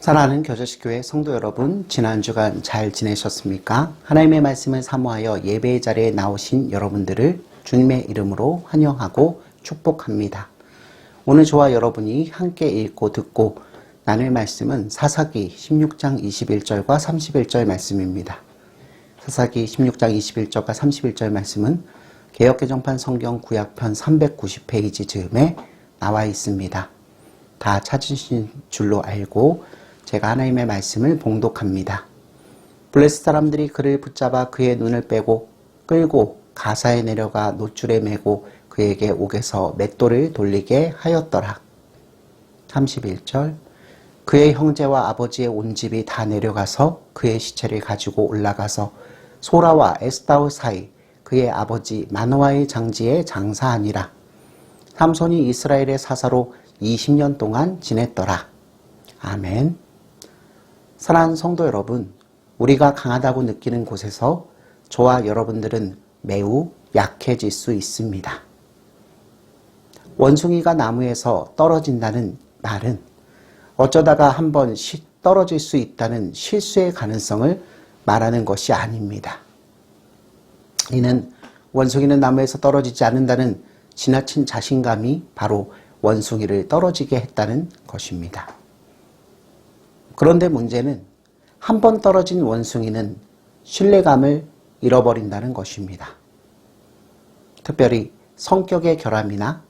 사랑하는 겨자식교회 성도 여러분, 지난 주간 잘 지내셨습니까? 하나님의 말씀을 사모하여 예배의 자리에 나오신 여러분들을 주님의 이름으로 환영하고 축복합니다. 오늘 저와 여러분이 함께 읽고 듣고 나눌 말씀은 사사기 16장 21절과 31절 말씀입니다. 사사기 16장 21절과 31절 말씀은 개역개정판 성경 구약편 390페이지 즈음에 나와 있습니다. 다 찾으신 줄로 알고 제가 하나님의 말씀을 봉독합니다. 블레셋 사람들이 그를 붙잡아 그의 눈을 빼고 끌고 가사에 내려가 놋줄에 매고 그에게 옥에서 맷돌을 돌리게 하였더라. 31절 그의 형제와 아버지의 온 집이 다 내려가서 그의 시체를 가지고 올라가서 소라와 에스다올 사이 그의 아버지 마노아의 장지에 장사하니라. 삼손이 이스라엘의 사사로 20년 동안 지냈더라. 아멘. 사랑하는 성도 여러분, 우리가 강하다고 느끼는 곳에서 저와 여러분들은 매우 약해질 수 있습니다. 원숭이가 나무에서 떨어진다는 말은 어쩌다가 한번 떨어질 수 있다는 실수의 가능성을 말하는 것이 아닙니다. 이는 원숭이는 나무에서 떨어지지 않는다는 지나친 자신감이 바로 원숭이를 떨어지게 했다는 것입니다. 그런데 문제는 한 번 떨어진 원숭이는 신뢰감을 잃어버린다는 것입니다. 특별히 성격의 결함이나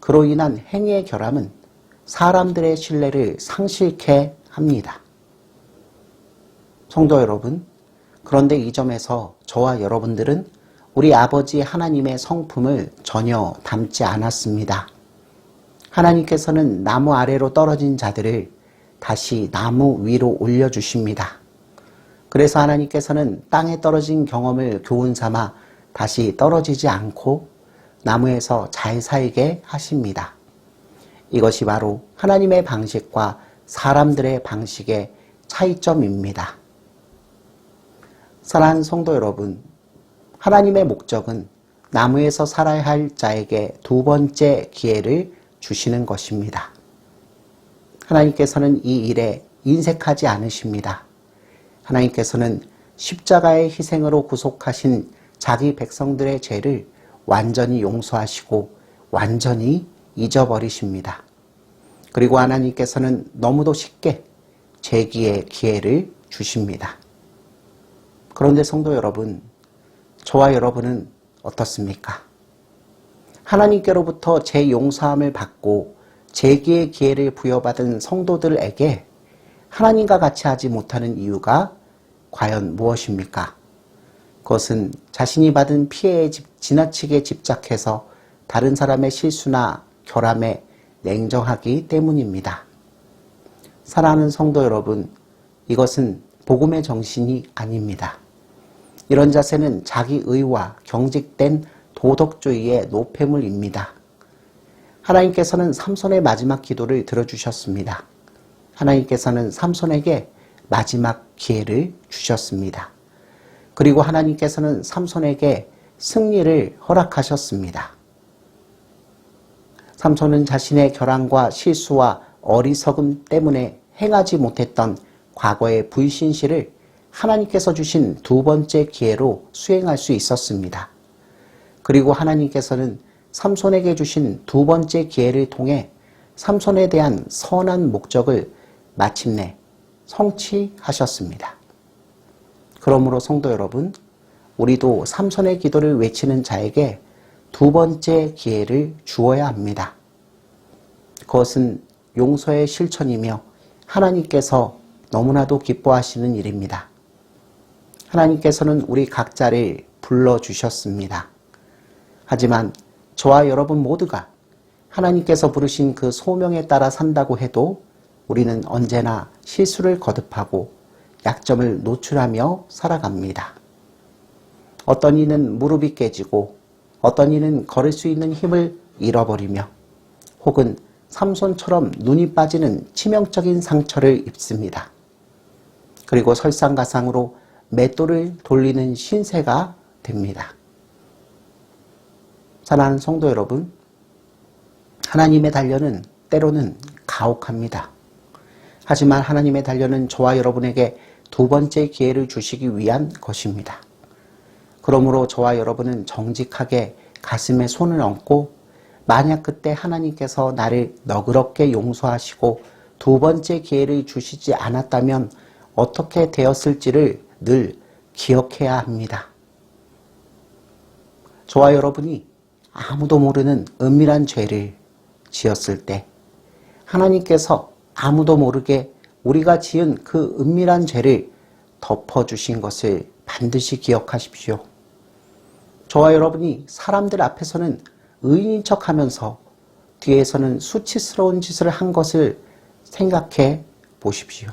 그로 인한 행위의 결함은 사람들의 신뢰를 상실케 합니다. 성도 여러분, 그런데 이 점에서 저와 여러분들은 우리 아버지 하나님의 성품을 전혀 닮지 않았습니다. 하나님께서는 나무 아래로 떨어진 자들을 다시 나무 위로 올려주십니다. 그래서 하나님께서는 땅에 떨어진 경험을 교훈 삼아 다시 떨어지지 않고 나무에서 잘 살게 하십니다. 이것이 바로 하나님의 방식과 사람들의 방식의 차이점입니다. 사랑하는 성도 여러분, 하나님의 목적은 나무에서 살아야 할 자에게 두 번째 기회를 주시는 것입니다. 하나님께서는 이 일에 인색하지 않으십니다. 하나님께서는 십자가의 희생으로 구속하신 자기 백성들의 죄를 완전히 용서하시고 완전히 잊어버리십니다. 그리고 하나님께서는 너무도 쉽게 재기의 기회를 주십니다. 그런데 성도 여러분, 저와 여러분은 어떻습니까? 하나님께로부터 재용서함을 받고 재기의 기회를 부여받은 성도들에게 하나님과 같이 하지 못하는 이유가 과연 무엇입니까? 그것은 자신이 받은 피해에 지나치게 집착해서 다른 사람의 실수나 결함에 냉정하기 때문입니다. 사랑하는 성도 여러분, 이것은 복음의 정신이 아닙니다. 이런 자세는 자기의와 경직된 도덕주의의 노폐물입니다. 하나님께서는 삼손의 마지막 기도를 들어주셨습니다. 하나님께서는 삼손에게 마지막 기회를 주셨습니다. 그리고 하나님께서는 삼손에게 승리를 허락하셨습니다. 삼손은 자신의 결함과 실수와 어리석음 때문에 행하지 못했던 과거의 불신실을 하나님께서 주신 두 번째 기회로 수행할 수 있었습니다. 그리고 하나님께서는 삼손에게 주신 두 번째 기회를 통해 삼손에 대한 선한 목적을 마침내 성취하셨습니다. 그러므로 성도 여러분, 우리도 삼손의 기도를 외치는 자에게 두 번째 기회를 주어야 합니다. 그것은 용서의 실천이며 하나님께서 너무나도 기뻐하시는 일입니다. 하나님께서는 우리 각자를 불러주셨습니다. 하지만 저와 여러분 모두가 하나님께서 부르신 그 소명에 따라 산다고 해도 우리는 언제나 실수를 거듭하고 약점을 노출하며 살아갑니다. 어떤 이는 무릎이 깨지고 어떤 이는 걸을 수 있는 힘을 잃어버리며 혹은 삼손처럼 눈이 빠지는 치명적인 상처를 입습니다. 그리고 설상가상으로 맷돌을 돌리는 신세가 됩니다. 사랑하는 성도 여러분, 하나님의 단련은 때로는 가혹합니다. 하지만 하나님의 단련은 저와 여러분에게 두 번째 기회를 주시기 위한 것입니다. 그러므로 저와 여러분은 정직하게 가슴에 손을 얹고 만약 그때 하나님께서 나를 너그럽게 용서하시고 두 번째 기회를 주시지 않았다면 어떻게 되었을지를 늘 기억해야 합니다. 저와 여러분이 아무도 모르는 은밀한 죄를 지었을 때 하나님께서 아무도 모르게 우리가 지은 그 은밀한 죄를 덮어주신 것을 반드시 기억하십시오. 저와 여러분이 사람들 앞에서는 의인인 척하면서 뒤에서는 수치스러운 짓을 한 것을 생각해 보십시오.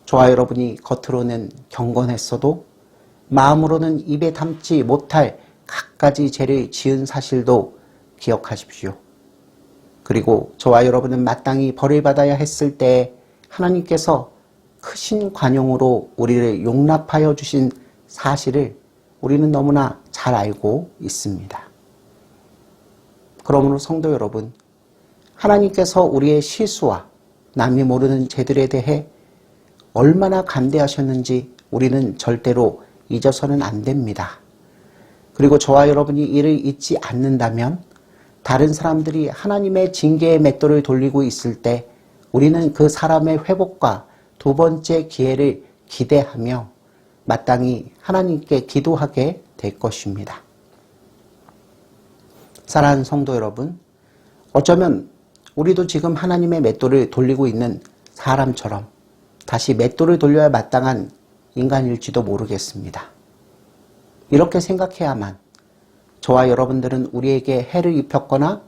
저와 여러분이 겉으로는 경건했어도 마음으로는 입에 담지 못할 갖가지 죄를 지은 사실도 기억하십시오. 그리고 저와 여러분은 마땅히 벌을 받아야 했을 때 하나님께서 크신 관용으로 우리를 용납하여 주신 사실을 우리는 너무나 잘 알고 있습니다. 그러므로 성도 여러분, 하나님께서 우리의 실수와 남이 모르는 죄들에 대해 얼마나 간대하셨는지 우리는 절대로 잊어서는 안 됩니다. 그리고 저와 여러분이 이를 잊지 않는다면 다른 사람들이 하나님의 징계의 맷돌을 돌리고 있을 때 우리는 그 사람의 회복과 두 번째 기회를 기대하며 마땅히 하나님께 기도하게 될 것입니다. 사랑하는 성도 여러분, 어쩌면 우리도 지금 하나님의 맷돌을 돌리고 있는 사람처럼 다시 맷돌을 돌려야 마땅한 인간일지도 모르겠습니다. 이렇게 생각해야만 저와 여러분들은 우리에게 해를 입혔거나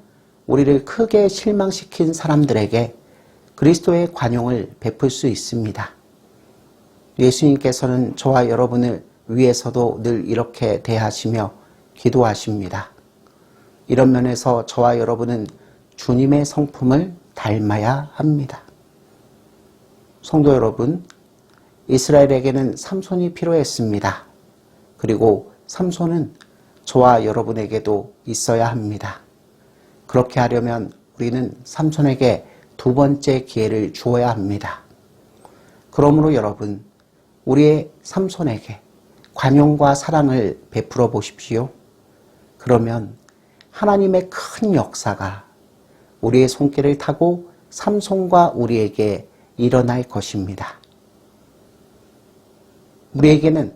우리를 크게 실망시킨 사람들에게 그리스도의 관용을 베풀 수 있습니다. 예수님께서는 저와 여러분을 위해서도 늘 이렇게 대하시며 기도하십니다. 이런 면에서 저와 여러분은 주님의 성품을 닮아야 합니다. 성도 여러분, 이스라엘에게는 삼손이 필요했습니다. 그리고 삼손은 저와 여러분에게도 있어야 합니다. 그렇게 하려면 우리는 삼손에게 두 번째 기회를 주어야 합니다. 그러므로 여러분, 우리의 삼손에게 관용과 사랑을 베풀어 보십시오. 그러면 하나님의 큰 역사가 우리의 손길을 타고 삼손과 우리에게 일어날 것입니다. 우리에게는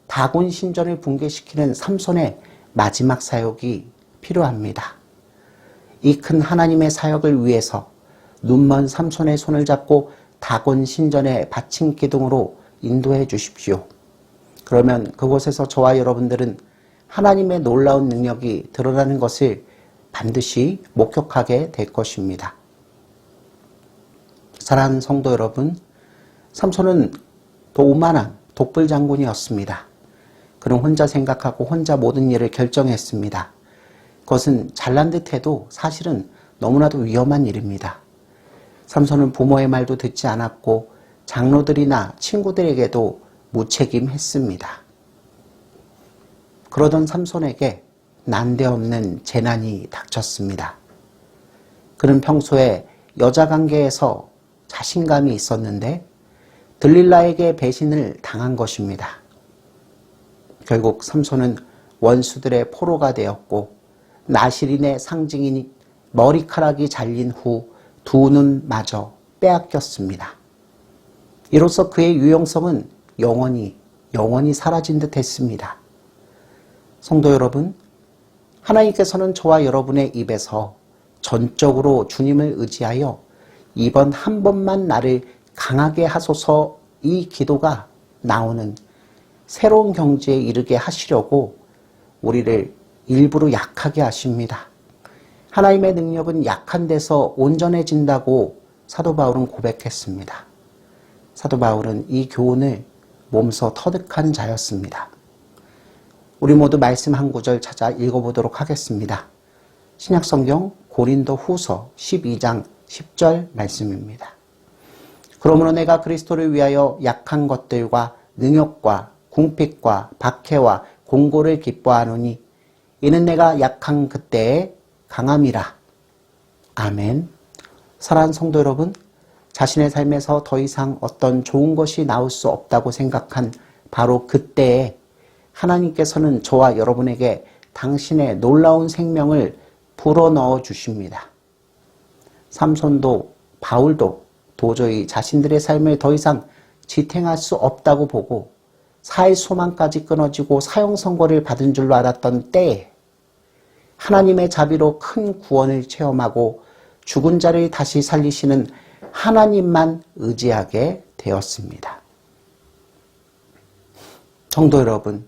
다곤 신전을 붕괴시키는 삼손의 마지막 사역이 필요합니다. 이 큰 하나님의 사역을 위해서 눈먼 삼손의 손을 잡고 다곤 신전의 받침 기둥으로 인도해 주십시오. 그러면 그곳에서 저와 여러분들은 하나님의 놀라운 능력이 드러나는 것을 반드시 목격하게 될 것입니다. 사랑하는 성도 여러분, 삼손은 오만한 독불 장군이었습니다. 그는 혼자 생각하고 혼자 모든 일을 결정했습니다. 그것은 잘난 듯해도 사실은 너무나도 위험한 일입니다. 삼손은 부모의 말도 듣지 않았고 장로들이나 친구들에게도 무책임했습니다. 그러던 삼손에게 난데없는 재난이 닥쳤습니다. 그는 평소에 여자 관계에서 자신감이 있었는데 들릴라에게 배신을 당한 것입니다. 결국 삼손은 원수들의 포로가 되었고 나실인의 상징인 머리카락이 잘린 후 두 눈마저 빼앗겼습니다. 이로써 그의 유용성은 영원히 사라진 듯 했습니다. 성도 여러분, 하나님께서는 저와 여러분의 입에서 전적으로 주님을 의지하여 이번 한 번만 나를 강하게 하소서 이 기도가 나오는 새로운 경지에 이르게 하시려고 우리를 일부러 약하게 하십니다. 하나님의 능력은 약한 데서 온전해진다고 사도 바울은 고백했습니다. 사도 바울은 이 교훈을 몸소 터득한 자였습니다. 우리 모두 말씀 한 구절 찾아 읽어보도록 하겠습니다. 신약성경 고린도 후서 12장 10절 말씀입니다. 그러므로 내가 그리스도를 위하여 약한 것들과 능욕과 궁핍과 박해와 공고를 기뻐하노니 이는 내가 약한 그때에 강함이라. 아멘. 사랑하는 성도 여러분, 자신의 삶에서 더 이상 어떤 좋은 것이 나올 수 없다고 생각한 바로 그때에 하나님께서는 저와 여러분에게 당신의 놀라운 생명을 불어넣어 주십니다. 삼손도 바울도 도저히 자신들의 삶을 더 이상 지탱할 수 없다고 보고 사회 소망까지 끊어지고 사형 선고를 받은 줄로 알았던 때에 하나님의 자비로 큰 구원을 체험하고 죽은 자를 다시 살리시는 하나님만 의지하게 되었습니다. 성도 여러분,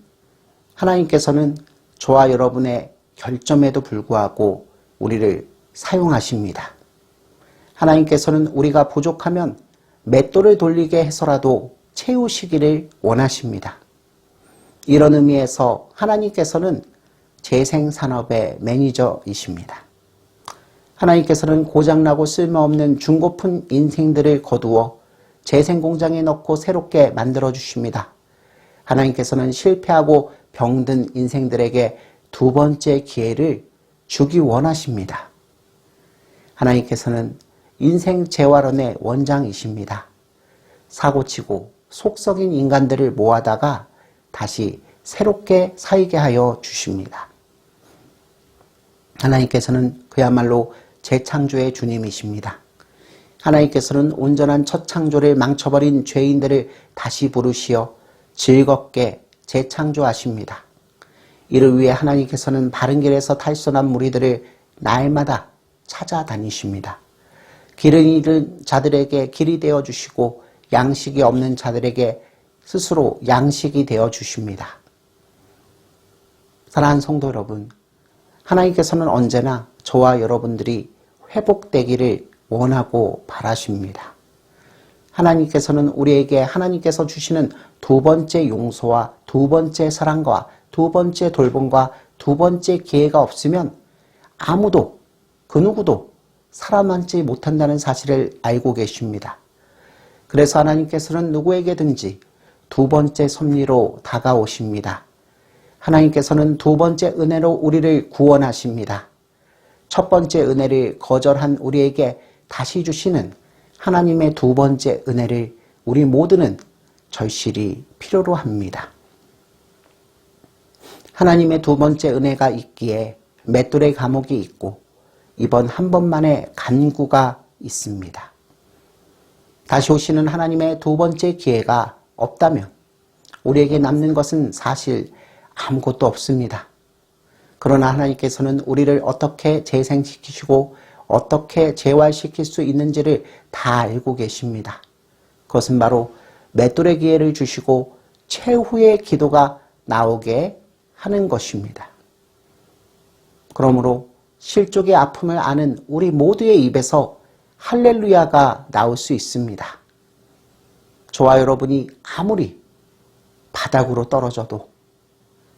하나님께서는 저와 여러분의 결점에도 불구하고 우리를 사용하십니다. 하나님께서는 우리가 부족하면 맷돌을 돌리게 해서라도 채우시기를 원하십니다. 이런 의미에서 하나님께서는 재생산업의 매니저이십니다. 하나님께서는 고장나고 쓸모없는 중고품 인생들을 거두어 재생공장에 넣고 새롭게 만들어주십니다. 하나님께서는 실패하고 병든 인생들에게 두 번째 기회를 주기 원하십니다. 하나님께서는 인생 재활원의 원장이십니다. 사고치고 속 썩인 인간들을 모아다가 다시 새롭게 살게 하여 주십니다. 하나님께서는 그야말로 재창조의 주님이십니다. 하나님께서는 온전한 첫 창조를 망쳐버린 죄인들을 다시 부르시어 즐겁게 재창조하십니다. 이를 위해 하나님께서는 바른 길에서 탈선한 무리들을 날마다 찾아다니십니다. 길을 잃은 자들에게 길이 되어주시고 양식이 없는 자들에게 스스로 양식이 되어주십니다. 사랑하는 성도 여러분, 하나님께서는 언제나 저와 여러분들이 회복되기를 원하고 바라십니다. 하나님께서는 우리에게 하나님께서 주시는 두 번째 용서와 두 번째 사랑과 두 번째 돌봄과 두 번째 기회가 없으면 아무도 그 누구도 살아남지 못한다는 사실을 알고 계십니다. 그래서 하나님께서는 누구에게든지 두 번째 섭리로 다가오십니다. 하나님께서는 두 번째 은혜로 우리를 구원하십니다. 첫 번째 은혜를 거절한 우리에게 다시 주시는 하나님의 두 번째 은혜를 우리 모두는 절실히 필요로 합니다. 하나님의 두 번째 은혜가 있기에 맷돌의 감옥이 있고 이번 한 번만의 간구가 있습니다. 다시 오시는 하나님의 두 번째 기회가 없다면 우리에게 남는 것은 사실 아무것도 없습니다. 그러나 하나님께서는 우리를 어떻게 재생시키시고 어떻게 재활시킬 수 있는지를 다 알고 계십니다. 그것은 바로 맷돌의 기회를 주시고 최후의 기도가 나오게 하는 것입니다. 그러므로 실족의 아픔을 아는 우리 모두의 입에서 할렐루야가 나올 수 있습니다. 저와 여러분이 아무리 바닥으로 떨어져도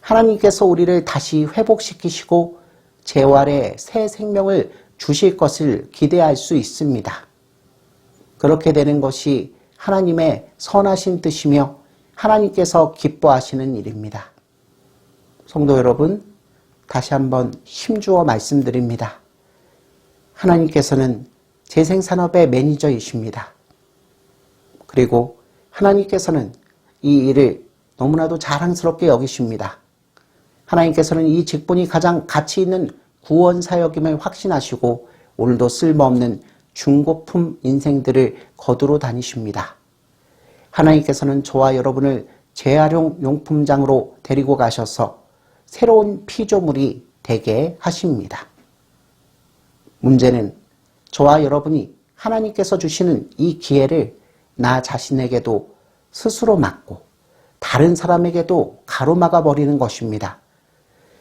하나님께서 우리를 다시 회복시키시고 재활의 새 생명을 주실 것을 기대할 수 있습니다. 그렇게 되는 것이 하나님의 선하신 뜻이며 하나님께서 기뻐하시는 일입니다. 성도 여러분, 다시 한번 힘주어 말씀드립니다. 하나님께서는 재생산업의 매니저이십니다. 그리고 하나님께서는 이 일을 너무나도 자랑스럽게 여기십니다. 하나님께서는 이 직분이 가장 가치 있는 구원 사역임을 확신하시고 오늘도 쓸모없는 중고품 인생들을 거두러 다니십니다. 하나님께서는 저와 여러분을 재활용 용품장으로 데리고 가셔서 새로운 피조물이 되게 하십니다. 문제는 저와 여러분이 하나님께서 주시는 이 기회를 나 자신에게도 스스로 막고 다른 사람에게도 가로막아 버리는 것입니다.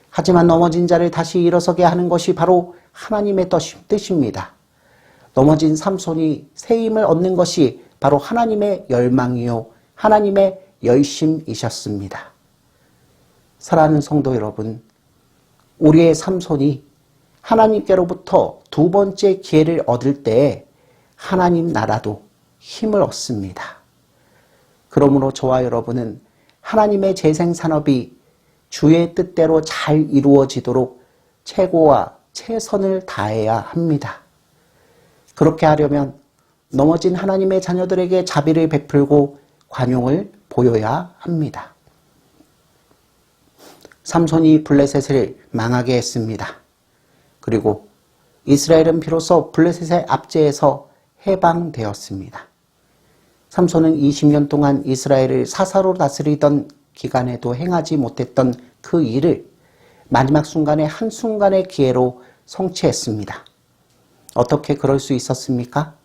하지만 넘어진 자를 다시 일어서게 하는 것이 바로 하나님의 뜻입니다. 넘어진 삼손이 새 힘을 얻는 것이 바로 하나님의 열망이요 하나님의 열심이셨습니다. 사랑하는 성도 여러분, 우리의 삼손이 하나님께로부터 두 번째 기회를 얻을 때에 하나님 나라도 힘을 얻습니다. 그러므로 저와 여러분은 하나님의 재생산업이 주의 뜻대로 잘 이루어지도록 최고와 최선을 다해야 합니다. 그렇게 하려면 넘어진 하나님의 자녀들에게 자비를 베풀고 관용을 보여야 합니다. 삼손이 블레셋을 망하게 했습니다. 그리고 이스라엘은 비로소 블레셋의 압제에서 해방되었습니다. 삼손은 20년 동안 이스라엘을 사사로 다스리던 기간에도 행하지 못했던 그 일을 마지막 순간에 한순간의 기회로 성취했습니다. 어떻게 그럴 수 있었습니까?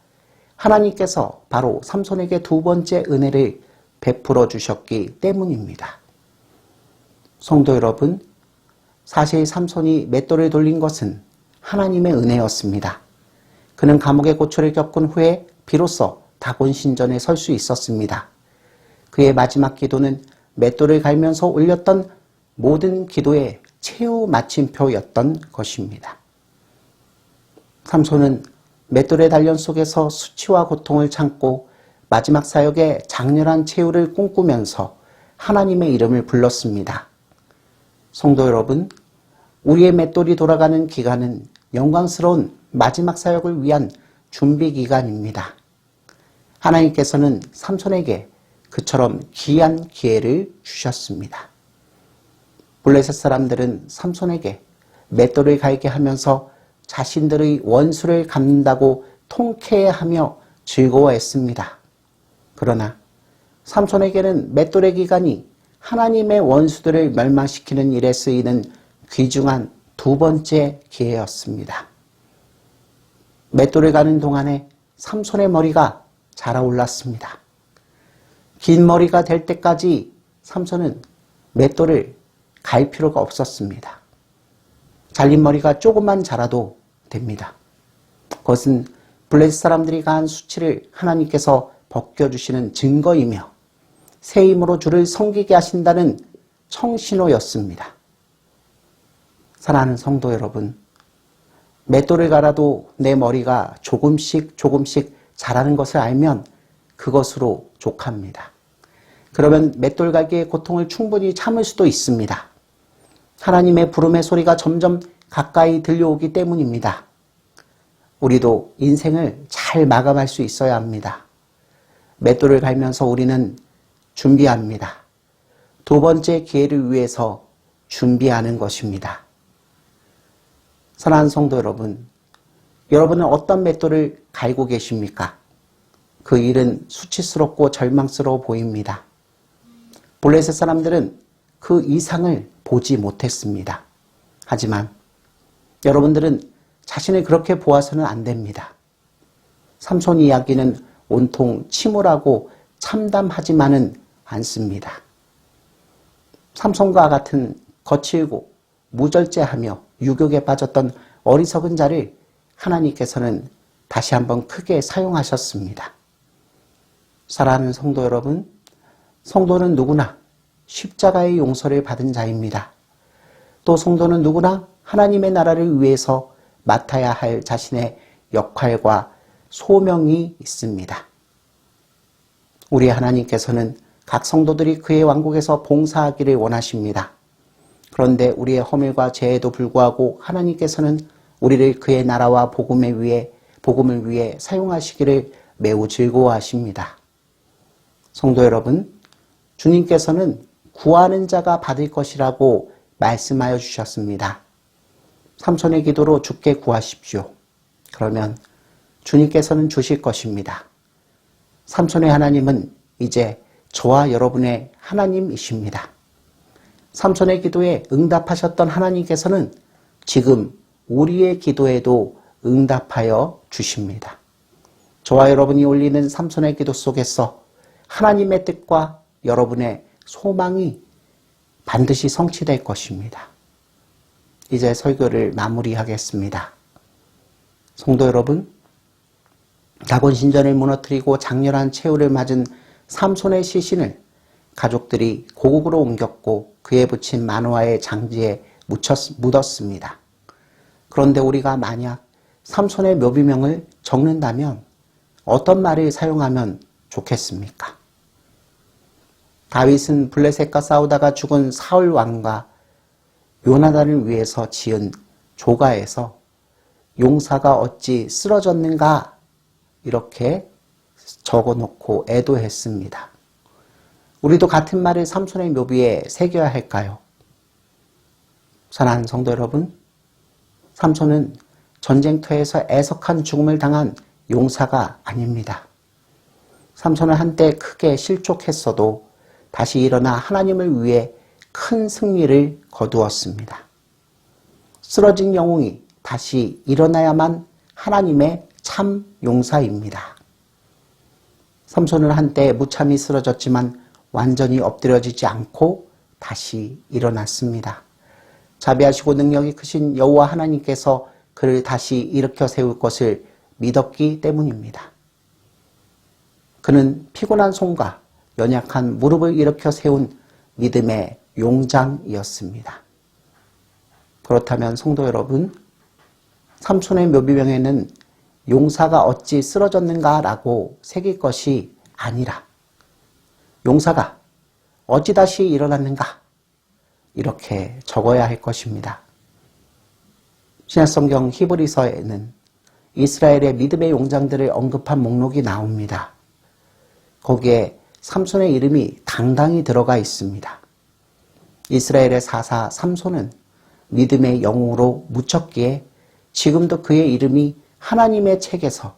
하나님께서 바로 삼손에게 두 번째 은혜를 베풀어 주셨기 때문입니다. 성도 여러분, 사실 삼손이 맷돌을 돌린 것은 하나님의 은혜였습니다. 그는 감옥의 고초를 겪은 후에 비로소 다곤 신전에 설 수 있었습니다. 그의 마지막 기도는 맷돌을 갈면서 올렸던 모든 기도의 최후 마침표였던 것입니다. 삼손은 맷돌의 단련 속에서 수치와 고통을 참고 마지막 사역의 장렬한 최후를 꿈꾸면서 하나님의 이름을 불렀습니다. 성도 여러분, 우리의 맷돌이 돌아가는 기간은 영광스러운 마지막 사역을 위한 준비 기간입니다. 하나님께서는 삼손에게 그처럼 귀한 기회를 주셨습니다. 블레셋 사람들은 삼손에게 맷돌을 갈게 하면서 자신들의 원수를 갚는다고 통쾌해하며 즐거워했습니다. 그러나 삼손에게는 맷돌의 기간이 하나님의 원수들을 멸망시키는 일에 쓰이는 귀중한 두 번째 기회였습니다. 맷돌을 가는 동안에 삼손의 머리가 자라올랐습니다. 긴 머리가 될 때까지 삼손은 맷돌을 갈 필요가 없었습니다. 잘린 머리가 조금만 자라도 됩니다. 그것은 블레셋 사람들이 가한 수치를 하나님께서 벗겨주시는 증거이며 새 힘으로 주를 섬기게 하신다는 청신호였습니다. 사랑하는 성도 여러분, 맷돌을 갈아도 내 머리가 조금씩 자라는 것을 알면 그것으로 족합니다. 그러면 맷돌 갈기의 고통을 충분히 참을 수도 있습니다. 하나님의 부름의 소리가 점점 가까이 들려오기 때문입니다. 우리도 인생을 잘 마감할 수 있어야 합니다. 맷돌을 갈면서 우리는 준비합니다. 두 번째 기회를 위해서 준비하는 것입니다. 사랑하는 성도 여러분, 여러분은 어떤 맷돌을 갈고 계십니까? 그 일은 수치스럽고 절망스러워 보입니다. 블레셋 사람들은 그 이상을 보지 못했습니다. 하지만 여러분들은 자신을 그렇게 보아서는 안 됩니다. 삼손 이야기는 온통 침울하고 참담하지만은 않습니다. 삼손과 같은 거칠고 무절제하며 유혹에 빠졌던 어리석은 자를 하나님께서는 다시 한번 크게 사용하셨습니다. 사랑하는 성도 여러분, 성도는 누구나 십자가의 용서를 받은 자입니다. 또 성도는 누구나 하나님의 나라를 위해서 맡아야 할 자신의 역할과 소명이 있습니다. 우리 하나님께서는 각 성도들이 그의 왕국에서 봉사하기를 원하십니다. 그런데 우리의 허물과 죄에도 불구하고 하나님께서는 우리를 그의 나라와 복음을 위해 사용하시기를 매우 즐거워하십니다. 성도 여러분, 주님께서는 구하는 자가 받을 것이라고 말씀하여 주셨습니다. 삼손의 기도로 주께 구하십시오. 그러면 주님께서는 주실 것입니다. 삼손의 하나님은 이제 저와 여러분의 하나님이십니다. 삼손의 기도에 응답하셨던 하나님께서는 지금 우리의 기도에도 응답하여 주십니다. 저와 여러분이 올리는 삼손의 기도 속에서 하나님의 뜻과 여러분의 소망이 반드시 성취될 것입니다. 이제 설교를 마무리하겠습니다. 성도 여러분, 다곤 신전을 무너뜨리고 장렬한 최후를 맞은 삼손의 시신을 가족들이 고국으로 옮겼고 그에 붙인 만화의 장지에 묻었습니다. 그런데 우리가 만약 삼손의 묘비명을 적는다면 어떤 말을 사용하면 좋겠습니까? 다윗은 블레셋과 싸우다가 죽은 사울 왕과 요나단을 위해서 지은 조가에서 용사가 어찌 쓰러졌는가 이렇게 적어놓고 애도했습니다. 우리도 같은 말을 삼손의 묘비에 새겨야 할까요? 사랑하는 성도 여러분, 삼손은 전쟁터에서 애석한 죽음을 당한 용사가 아닙니다. 삼손은 한때 크게 실족했어도 다시 일어나 하나님을 위해 큰 승리를 거두었습니다. 쓰러진 영웅이 다시 일어나야만 하나님의 참 용사입니다. 삼손은 한때 무참히 쓰러졌지만 완전히 엎드려지지 않고 다시 일어났습니다. 자비하시고 능력이 크신 여호와 하나님께서 그를 다시 일으켜 세울 것을 믿었기 때문입니다. 그는 피곤한 손과 연약한 무릎을 일으켜 세운 믿음의 용장이었습니다. 그렇다면 성도 여러분, 삼손의 묘비명에는 용사가 어찌 쓰러졌는가라고 새길 것이 아니라 용사가 어찌 다시 일어났는가 이렇게 적어야 할 것입니다. 신약성경 히브리서에는 이스라엘의 믿음의 용장들을 언급한 목록이 나옵니다. 거기에 삼손의 이름이 당당히 들어가 있습니다. 이스라엘의 사사 삼손은 믿음의 영웅으로 묻혔기에 지금도 그의 이름이 하나님의 책에서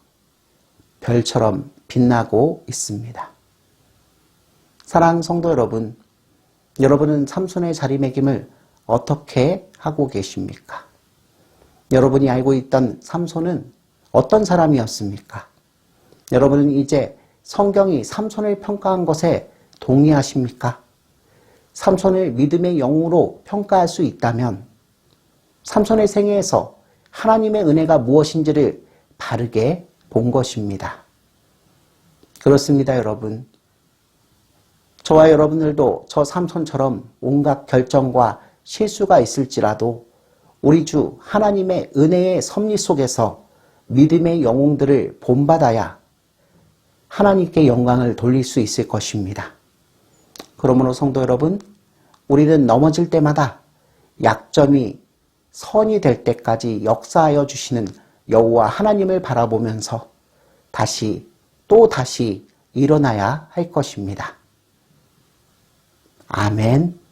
별처럼 빛나고 있습니다. 사랑하는 성도 여러분, 여러분은 삼손의 자리매김을 어떻게 하고 계십니까? 여러분이 알고 있던 삼손은 어떤 사람이었습니까? 여러분은 이제 성경이 삼손을 평가한 것에 동의하십니까? 삼손을 믿음의 영웅으로 평가할 수 있다면 삼손의 생애에서 하나님의 은혜가 무엇인지를 바르게 본 것입니다. 그렇습니다, 여러분. 저와 여러분들도 저 삼손처럼 온갖 결정과 실수가 있을지라도 우리 주 하나님의 은혜의 섭리 속에서 믿음의 영웅들을 본받아야 하나님께 영광을 돌릴 수 있을 것입니다. 그러므로 성도 여러분, 우리는 넘어질 때마다 약점이 선이 될 때까지 역사하여 주시는 여호와 하나님을 바라보면서 또 다시 일어나야 할 것입니다. 아멘.